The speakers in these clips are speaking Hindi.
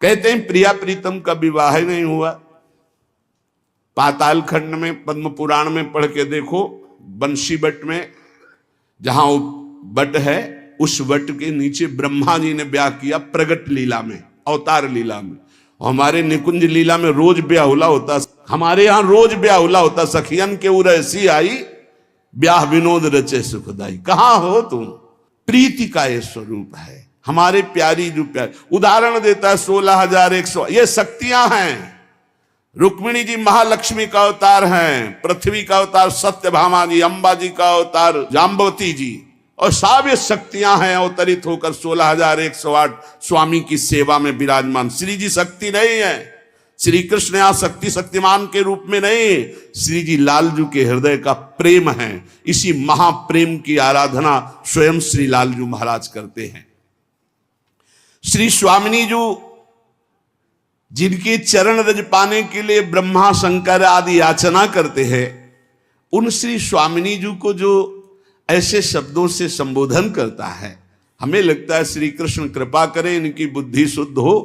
कहते हैं प्रिया प्रीतम का विवाह नहीं हुआ। पाताल खंड में पद्म पुराण में पढ़ के देखो, बंशी वट में जहां वो वट है, उस वट के नीचे ब्रह्मा जी ने ब्याह किया प्रगट लीला में, अवतार लीला में। हमारे निकुंज लीला में रोज ब्याहुला होता, हमारे यहां रोज ब्याहुला होता। सखियन के उर ऐसी आई, ब्याह विनोद रचे सुखदाई। कहां हो तुम? प्रीति का ये स्वरूप है हमारे प्यारी जो प्यार। उदाहरण देता है 16,100, ये शक्तियां हैं। रुक्मिणी जी महालक्ष्मी का अवतार हैं, पृथ्वी का अवतार सत्यभामा जी, अंबा जी का अवतार जाम्बवती जी, और सब ये शक्तियां हैं अवतरित होकर 16,108 स्वामी की सेवा में विराजमान। श्री जी शक्ति नहीं है, श्री कृष्ण यहां शक्ति शक्तिमान के रूप में नहीं, श्री जी लालजू के हृदय का प्रेम है। इसी महाप्रेम की आराधना स्वयं श्री लालजू महाराज करते हैं। श्री स्वामिनी जी जिनके चरण रज पाने के लिए ब्रह्मा शंकर आदि याचना करते हैं, उन श्री स्वामिनी जी को जो ऐसे शब्दों से संबोधन करता है, हमें लगता है श्री कृष्ण कृपा करें, इनकी बुद्धि शुद्ध हो।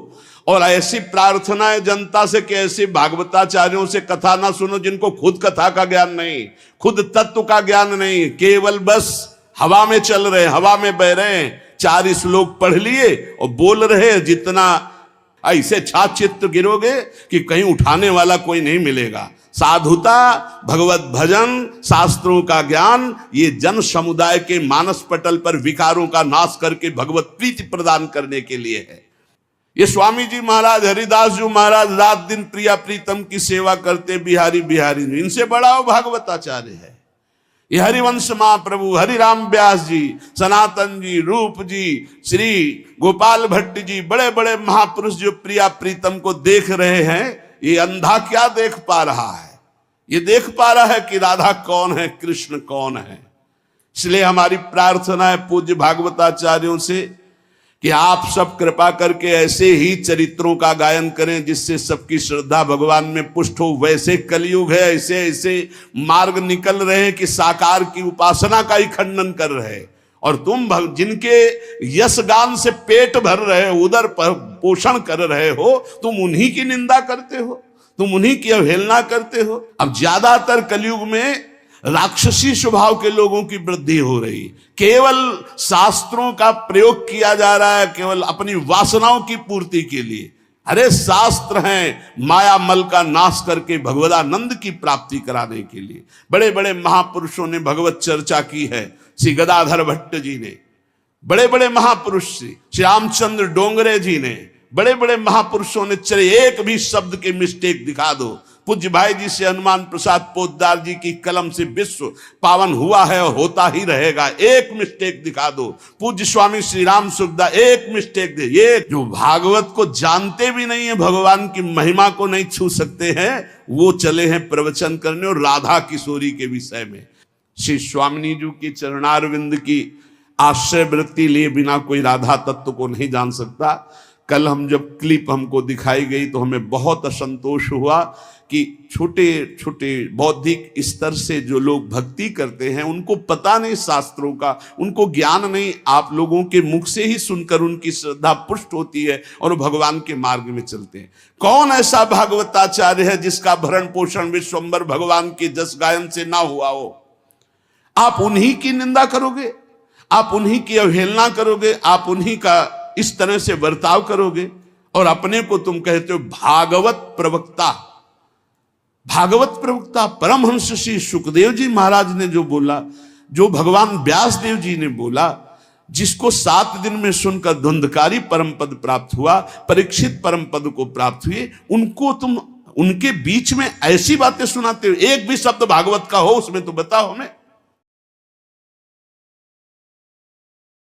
और ऐसी प्रार्थना है जनता से कि ऐसे भागवताचार्यों से कथा ना सुनो जिनको खुद कथा का ज्ञान नहीं, खुद तत्व का ज्ञान नहीं, केवल बस हवा में चल रहे, हवा में बह रहे हैं, 4 श्लोक पढ़ लिए और बोल रहे। जितना ऐसे छाचित्र गिरोगे कि कहीं उठाने वाला कोई नहीं मिलेगा। साधुता, भगवत भजन, शास्त्रों का ज्ञान, ये जन समुदाय के मानस पटल पर विकारों का नाश करके भगवत प्रीति प्रदान करने के लिए है। ये स्वामी जी महाराज, हरिदास जी महाराज रात दिन प्रिया प्रीतम की सेवा करते, बिहारी बिहारी, इनसे बड़ा वो भागवताचार्य है। ये हरिवंश महाप्रभु, हरिराम व्यास जी, सनातन जी, रूप जी, श्री गोपाल भट्ट जी, बड़े बड़े महापुरुष जो प्रिया प्रीतम को देख रहे हैं, ये अंधा क्या देख पा रहा है? ये देख पा रहा है कि राधा कौन है, कृष्ण कौन है। इसलिए हमारी प्रार्थना है पूज्य भागवताचार्यों से कि आप सब कृपा करके ऐसे ही चरित्रों का गायन करें जिससे सबकी श्रद्धा भगवान में पुष्ट हो। वैसे कलयुग है, ऐसे ऐसे मार्ग निकल रहे हैं कि साकार की उपासना का ही खंडन कर रहे हैं, और तुम जिनके यश गान से पेट भर रहे हो, उदर पोषण कर रहे हो, तुम उन्हीं की निंदा करते हो, तुम उन्हीं की अवहेलना करते हो। अब ज्यादातर कलयुग में राक्षसी स्वभाव के लोगों की वृद्धि हो रही, केवल शास्त्रों का प्रयोग किया जा रहा है, केवल अपनी वासनाओं की पूर्ति के लिए। अरे शास्त्र हैं माया मल का नाश करके भगवदानंद की प्राप्ति कराने के लिए। बड़े बड़े महापुरुषों ने भगवत चर्चा की है। श्री गदाधर भट्ट जी ने, बड़े बड़े महापुरुष श्री रामचंद्र डोंगरे जी ने, बड़े बड़े महापुरुषों ने, चले एक भी शब्द के मिस्टेक दिखा दो। पूज्य भाई जी से हनुमान प्रसाद पोद्दार जी की कलम से विश्व पावन हुआ है और होता ही रहेगा, एक मिस्टेक दिखा दो। पूज्य स्वामी श्री राम सुखदा एक मिस्टेक दे। ये जो भागवत को जानते भी नहीं है, भगवान की महिमा को नहीं छू सकते हैं, वो चले हैं प्रवचन करने और राधा किशोरी के विषय में। श्री स्वामिनी जी की चरणारविंद की आश्रय वृत्ति लिए बिना कोई राधा तत्व को नहीं जान सकता। कल हम जब क्लिप हमको दिखाई गई तो हमें बहुत असंतोष हुआ कि छोटे छोटे बौद्धिक स्तर से जो लोग भक्ति करते हैं, उनको पता नहीं शास्त्रों का, उनको ज्ञान नहीं। आप लोगों के मुख से ही सुनकर उनकी श्रद्धा पुष्ट होती है और भगवान के मार्ग में चलते हैं। कौन ऐसा भागवताचार्य है जिसका भरण पोषण विश्वम्बर भगवान के जस गायन से ना हुआ हो? आप उन्हीं की निंदा करोगे, आप उन्हीं की अवहेलना करोगे, आप उन्हीं का इस तरह से बर्ताव करोगे, और अपने को तुम कहते हो भागवत प्रवक्ता। भागवत प्रवक्ता परमहंस श्री सुखदेव जी महाराज ने जो बोला, जो भगवान व्यास देव जी ने बोला, जिसको 7 दिन में सुनकर धुंधकारी परम पद प्राप्त हुआ, परीक्षित परम पद को प्राप्त हुए, उनको तुम उनके बीच में ऐसी बातें सुनाते हो। एक भी शब्द भागवत का हो उसमें तो बताओ हमें।